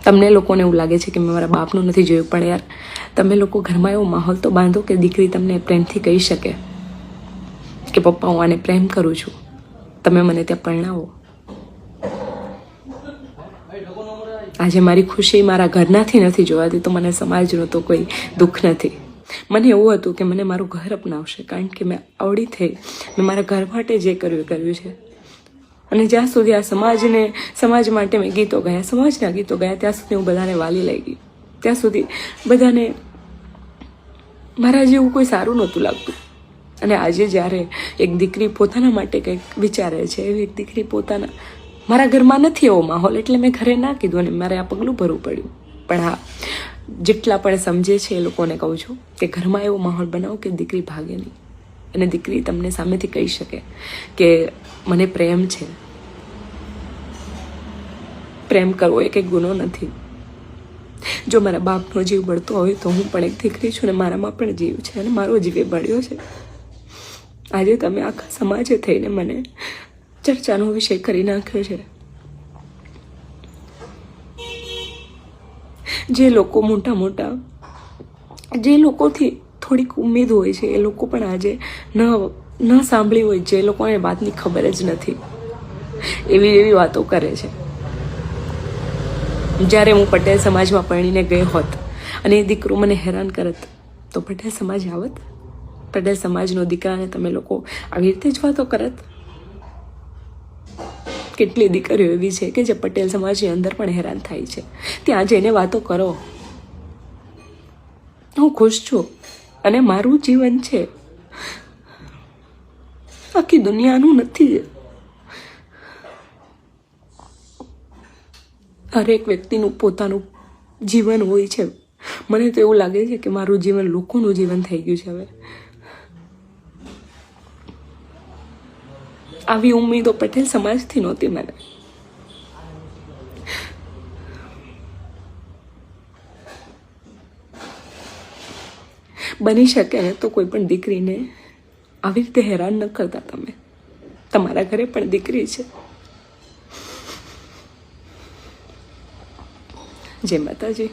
તમને લોકોને એવું લાગે છે કે મેં મારા બાપનું નથી જોયું, પણ યાર તમે લોકો ઘરમાં એવો માહોલ તો બાંધો કે દીકરી તમને પ્રેમથી કહી શકે કે પપ્પા હું આને પ્રેમ કરું છું, તમે મને ત્યાં પરણાવો. આજે મારી ખુશી મારા ઘરનાથી નથી જોવાતી તો મને સમાજનું તો કોઈ દુઃખ નથી. મને એવું હતું કે મને મારું ઘર અપનાવશે, કારણ કે મેં આવડી થઈ, મેં મારા ઘર માટે જે કર્યું એ કર્યું છે. અને જ્યાં સુધી આ સમાજ માટે મેં ગીતો ગાયા, સમાજના ગીતો ગાયા, ત્યાં સુધી હું બધાને વાલી લઈ ગઈ. ત્યાં સુધી બધાને મારા જેવું કોઈ સારું નહોતું લાગતું. અને આજે જ્યારે એક દીકરી પોતાના માટે કંઈક વિચારે છે, એવી એક દીકરી પોતાના, મારા ઘરમાં નથી એવો માહોલ એટલે મેં ઘરે ના કીધું અને મારે આ પગલું ભરવું પડ્યું. પણ હા, જેટલા પણ સમજે છે એ લોકોને કહું છું કે ઘરમાં એવો માહોલ બનાવો કે દીકરી ભાગે નહીં, અને દીકરી તમને સામેથી કહી શકે કે મને પ્રેમ છે. પ્રેમ કરવો એ કંઈ ગુનો નથી. જો મારા બાપનો જીવ બળતો હોય તો હું પણ એક દીકરી છું ને મારામાં પણ જીવ છે, અને મારો જીવ એ બળ્યો છે. આજે તમે આખા સમાજે થઈને મને ચર્ચાનો વિષય કરી નાખ્યો છે. જે લોકો મોટા જે લોકોથી થોડીક ઉમેદ હોય છે એ લોકો પણ આજે ન સાંભળી હોય, જે લોકોને વાતની ખબર જ નથી, એવી વાતો કરે છે. જ્યારે હું પટેલ સમાજમાં પરણીને ગઈ હોત અને એ દીકરો મને હેરાન કરત તો પટેલ સમાજ આવત? પટેલ સમાજનો દીકરાને તમે લોકો આવી રીતે જ વાતો કરત? કેટલી દીકરીઓ એવી છે કે જે પટેલ સમાજની અંદર પણ હેરાન થાય છે. ત્યાં જઈને વાતો કરો. હું ખુશ છું અને મારું જીવન છે, આખી દુનિયાનું નથી. હરેક વ્યક્તિનું પોતાનું જીવન હોય છે. મને તો એવું લાગે છે કે મારું જીવન લોકોનું જીવન થઈ ગયું છે હવે. આવી ઉમ્મીદો પટેલ સમાજથી નહોતી મને. બની શકે ને તો કોઈ પણ દીકરીને આવી રીતે હેરાન ન કરતા તમે. તમારા ઘરે પણ દીકરી છે. જય માતાજી.